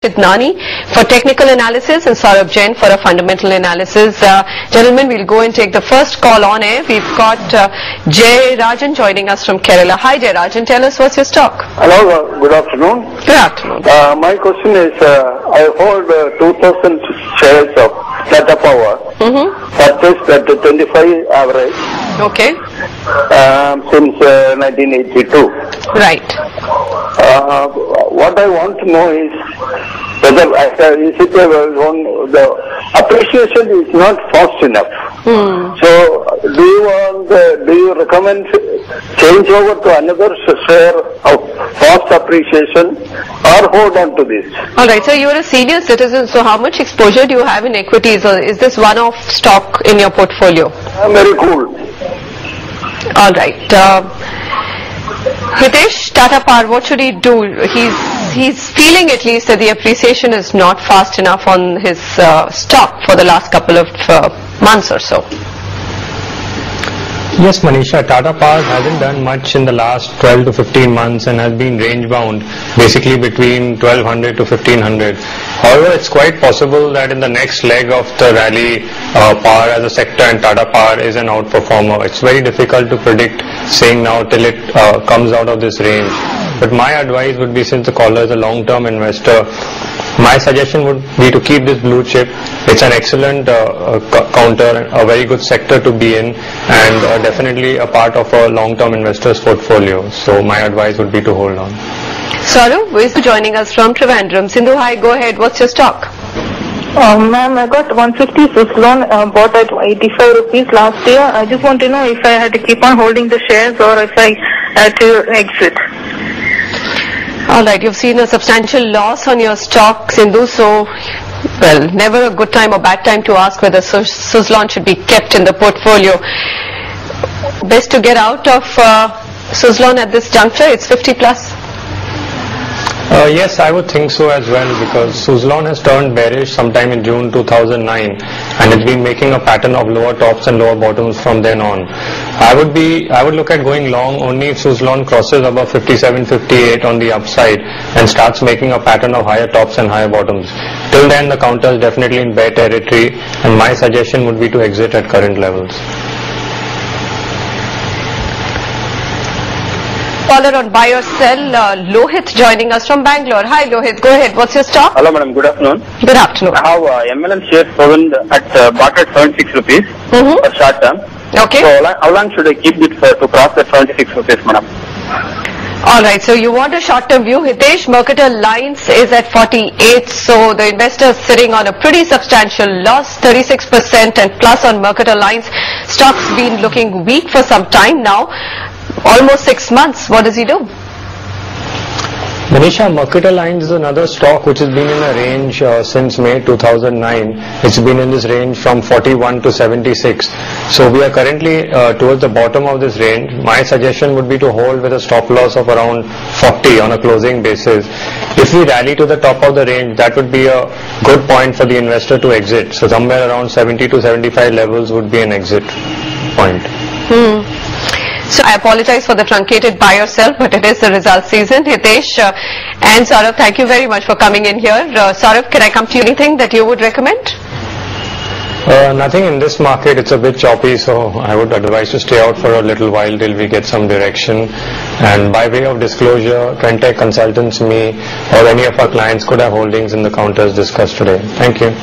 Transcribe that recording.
Nani for technical analysis and Saurabh Jain for a fundamental analysis. Gentlemen, we'll go and take the first call on air. We've got Jay Rajan joining us from Kerala. Hi Jay Rajan, tell us what's your stock? Hello, good afternoon. Good afternoon. My question is, I hold 2,000 shares of Tata Power, purchased at 25 average. Okay. Since 1982. Right. What I want to know is whether the appreciation is not fast enough. So, do you recommend change over to another share of fast appreciation or hold on to this? All right. So you are a senior citizen. So how much exposure do you have in equities, or is this one-off stock in your portfolio? I'm very cool. All right. Hitesh, Tata Power, what should he do? He's feeling at least that the appreciation is not fast enough on his stock for the last couple of months or so. Yes, Manisha, Tata Power hasn't done much in the last 12 to 15 months and has been range bound basically between 1200 to 1500. However, it's quite possible that in the next leg of the rally, Power as a sector and Tata Power is an outperformer. It's very difficult to predict saying now till it comes out of this range. But my advice would be, since the caller is a long-term investor, my suggestion would be to keep this blue chip. It's an excellent counter, a very good sector to be in, and definitely a part of a long-term investor's portfolio. So my advice would be to hold on. Saurabh, who is joining us from Trivandrum? Sindhu, hi, go ahead. What's your stock? Ma'am, I got 150 Suzlon bought at 85 rupees last year. I just want to know if I had to keep on holding the shares or if I had to exit. All right, you've seen a substantial loss on your stock, Sindhu, so, well, never a good time or bad time to ask whether Suzlon should be kept in the portfolio. Best to get out of Suzlon at this juncture? It's 50 plus. Yes, I would think so as well, because Suzlon has turned bearish sometime in June 2009 and it's been making a pattern of lower tops and lower bottoms from then on. I would look at going long only if Suzlon crosses above 57, 58 on the upside and starts making a pattern of higher tops and higher bottoms. Till then, the counter is definitely in bear territory, and my suggestion would be to exit at current levels. Caller on buy or sell, Lohit joining us from Bangalore. Hi Lohit, go ahead. What's your stock? Hello madam, good afternoon. Good afternoon. I have MLN shares bought at 76 rupees for short term. Okay. So how long should I keep it to cross the 76 rupees, madam? Alright, so you want a short-term view. Hitesh, Mercator Lines is at 48, so the investor is sitting on a pretty substantial loss, 36% and plus on Mercator Lines. Stock's been looking weak for some time now, almost 6 months. What does he do? Manisha, Mercator Lines is another stock which has been in a range since May 2009. It's been in this range from 41 to 76. So we are currently towards the bottom of this range. My suggestion would be to hold with a stop loss of around 40 on a closing basis. If we rally to the top of the range, that would be a good point for the investor to exit. So somewhere around 70 to 75 levels would be an exit point. So I apologize for the truncated buy or sell, but it is the result season. Hitesh and Saurabh, thank you very much for coming in here. Saurabh, can I come to you? Anything that you would recommend? Nothing in this market. It's a bit choppy, so I would advise to stay out for a little while till we get some direction. And by way of disclosure, Trentech Consultants, me, or any of our clients could have holdings in the counters discussed today. Thank you.